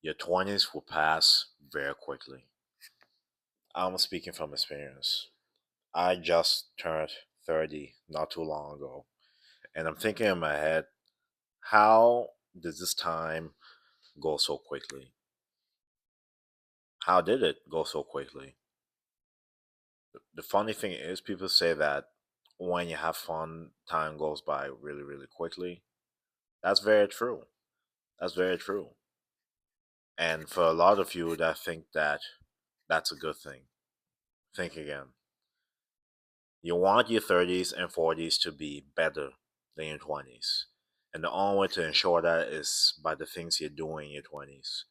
Your 20s will pass very quickly. I'm speaking from experience. I just turned 30 not too long ago, and I'm thinking in my head, how did this time go so quickly? How did it go so quickly? The funny thing is, people say that when you have fun, time goes by really, really quickly. That's very true. That's very true. And for a lot of you that think that that's a good thing, think again. You want your 30s and 40s to be better than your 20s. And the only way to ensure that is by the things you're doing in your 20s.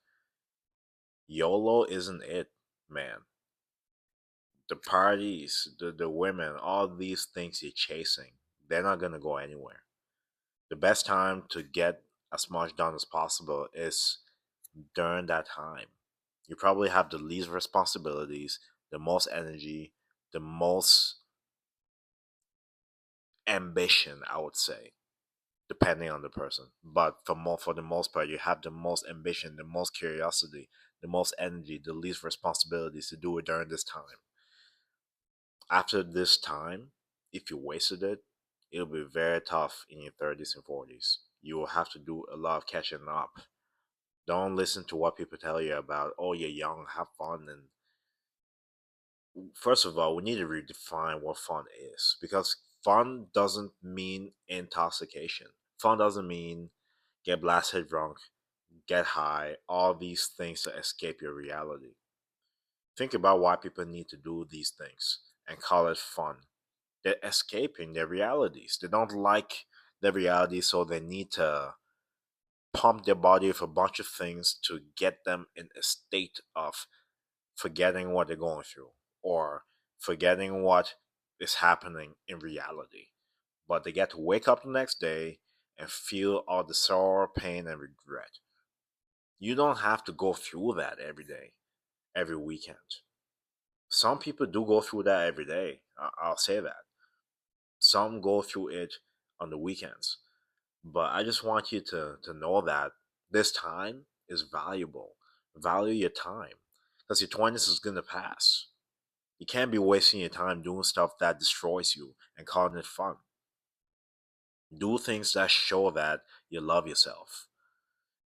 YOLO isn't it, man. The parties, the women, all these things you're chasing, they're not going to go anywhere. The best time to get as much done as possible is during that time. You probably have the least responsibilities, the most energy, the most ambition, I would say, depending on the person. But for the most part, you have the most ambition, the most curiosity, the most energy, the least responsibilities to do it during this time. After this time, if you wasted it, it'll be very tough in your 30s and 40s. You will have to do a lot of catching up. Don't listen to what people tell you about, oh, you're young, have fun. And first of all, we need to redefine what fun is, because fun doesn't mean intoxication. Fun doesn't mean get blasted drunk, get high, all these things to escape your reality. Think about why people need to do these things and call it fun. They're escaping their realities. They don't like their reality, so they need to pump their body with a bunch of things to get them in a state of forgetting what they're going through or forgetting what is happening in reality. But they get to wake up the next day and feel all the sorrow, pain, and regret. You don't have to go through that every day, every weekend. Some people do go through that every day. I'll say that. Some go through it on the weekends. But I just want you to know that this time is valuable. Value your time. Because your 20s is going to pass. You can't be wasting your time doing stuff that destroys you and calling it fun. Do things that show that you love yourself.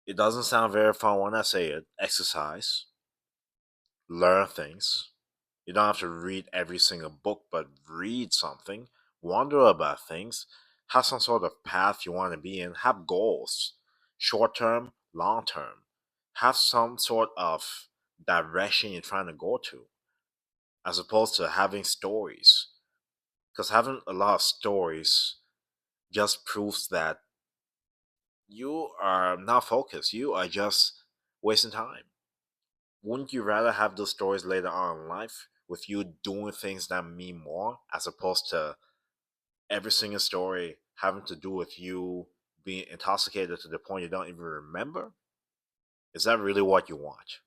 It doesn't sound very fun when I say it. Exercise, learn things. You don't have to read every single book, but read something, wonder about things, have some sort of path you want to be in, have goals, short term, long term. Have some sort of direction you're trying to go to, as opposed to having stories. Because having a lot of stories just proves that you are not focused, you are just wasting time. Wouldn't you rather have those stories later on in life with you doing things that mean more, as opposed to every single story having to do with you being intoxicated to the point you don't even remember? Is that really what you want?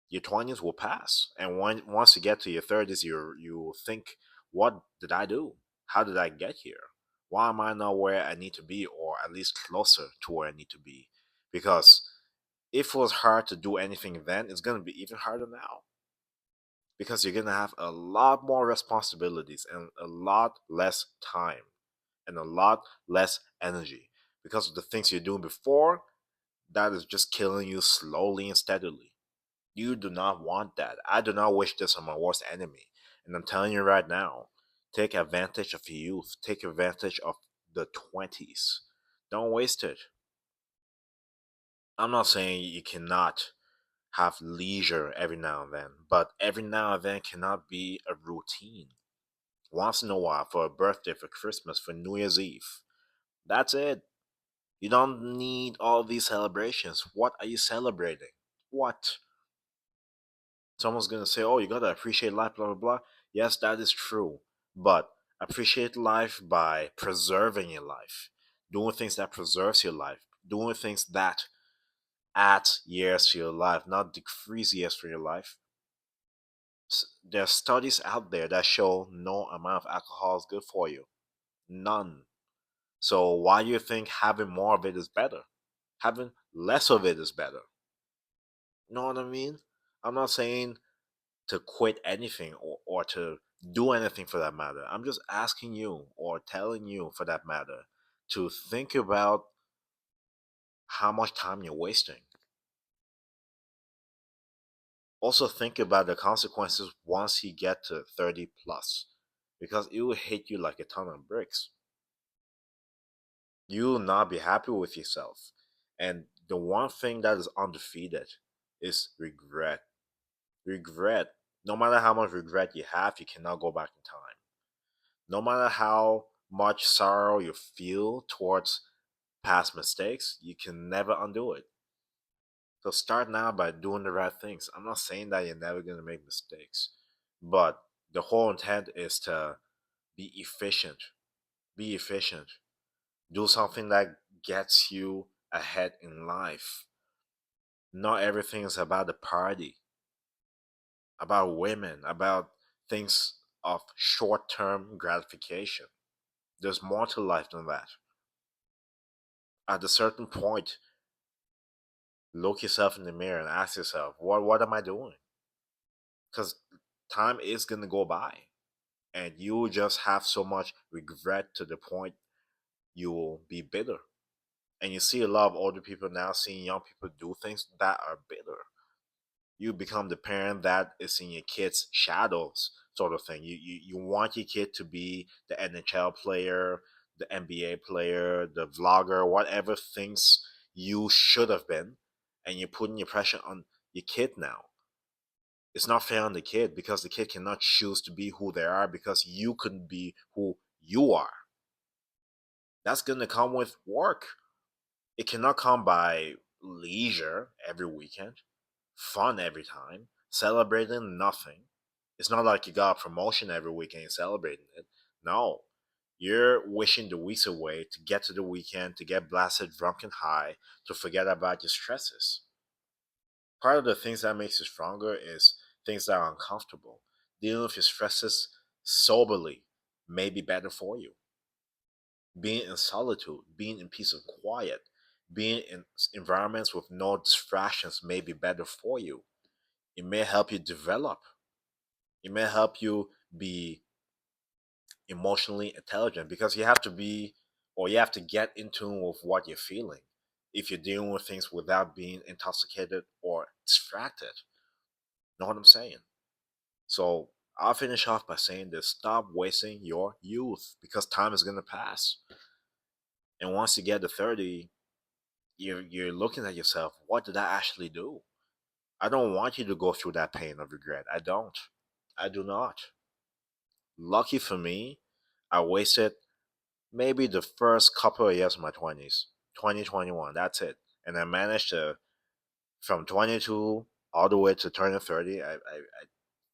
Your 20s will pass, and once you get to your 30s, you will think, what did I do? How did I get here? Why am I not where I need to be, or at least closer to where I need to be? Because if it was hard to do anything then, it's going to be even harder now, because you're going to have a lot more responsibilities and a lot less time and a lot less energy because of the things you're doing before that is just killing you slowly and steadily. You do not want that. I do not wish this on my worst enemy. And I'm telling you right now, take advantage of your youth, take advantage of the 20s. Don't waste it. I'm not saying you cannot have leisure every now and then, but every now and then cannot be a routine. Once in a while, for a birthday, for Christmas, for New Year's Eve. That's it. You don't need all these celebrations. What are you celebrating? What? Someone's gonna say, "Oh, you gotta appreciate life," blah blah blah. Yes, that is true, but appreciate life by preserving your life, doing things that preserves your life, doing things that add years to your life, not decrease years for your life. There are studies out there that show no amount of alcohol is good for you. None. So why do you think having more of it is better? Having less of it is better. Know what I mean? I'm not saying to quit anything or to do anything for that matter. I'm just asking you or telling you for that matter to think about how much time you're wasting. Also think about the consequences once you get to 30 plus, because it will hit you like a ton of bricks. You will not be happy with yourself. And the one thing that is undefeated is regret. Regret. No matter how much regret you have, you cannot go back in time. No matter how much sorrow you feel towards past mistakes, you can never undo it. So start now by doing the right things. I'm not saying that you're never going to make mistakes, but the whole intent is to be efficient. Be efficient. Do something that gets you ahead in life. Not everything is about the party, about women, about things of short term gratification. There's more to life than that. At a certain point, look yourself in the mirror and ask yourself, what am I doing? Because time is going to go by and you will just have so much regret to the point you will be bitter. And you see a lot of older people now seeing young people do things that are bitter. You become the parent that is in your kid's shadows, sort of thing. You want your kid to be the NHL player, the NBA player, the vlogger, whatever things you should have been, and you're putting your pressure on your kid now. It's not fair on the kid because the kid cannot choose to be who they are because you couldn't be who you are. That's gonna come with work. It cannot come by leisure every weekend, fun every time, celebrating nothing. It's not like you got a promotion every weekend and celebrating it. No. You're wishing the weeks away to get to the weekend, to get blasted drunk and high, to forget about your stresses. Part of the things that makes you stronger is things that are uncomfortable. Dealing with your stresses soberly may be better for you. Being in solitude, being in peace and quiet, being in environments with no distractions may be better for you. It may help you develop. It may help you be emotionally intelligent because you have to be or you have to get in tune with what you're feeling if you're dealing with things without being intoxicated or distracted. Know what I'm saying? So I'll finish off by saying this: stop wasting your youth because time is gonna pass. And once you get to 30, you're looking at yourself, what did I actually do? I don't want you to go through that pain of regret. I don't. I do not. Lucky for me, I wasted maybe the first couple of years of my 20s, 2021, that's it. And I managed to, from 22 all the way to turning 30, I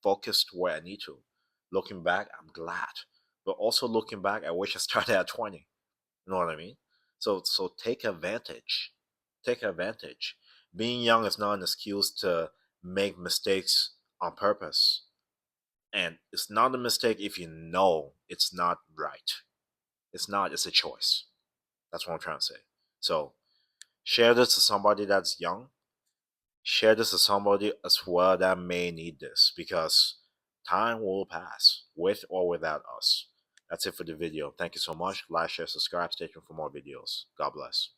focused where I need to. Looking back, I'm glad. But also looking back, I wish I started at 20. You know what I mean? So take advantage. Take advantage. Being young is not an excuse to make mistakes on purpose. And it's not a mistake if you know it's not right. It's not, it's a choice. That's what I'm trying to say. So share this to somebody that's young. Share this to somebody as well that may need this because time will pass with or without us. That's it for the video. Thank you so much. Like, share, subscribe. Stay tuned for more videos. God bless.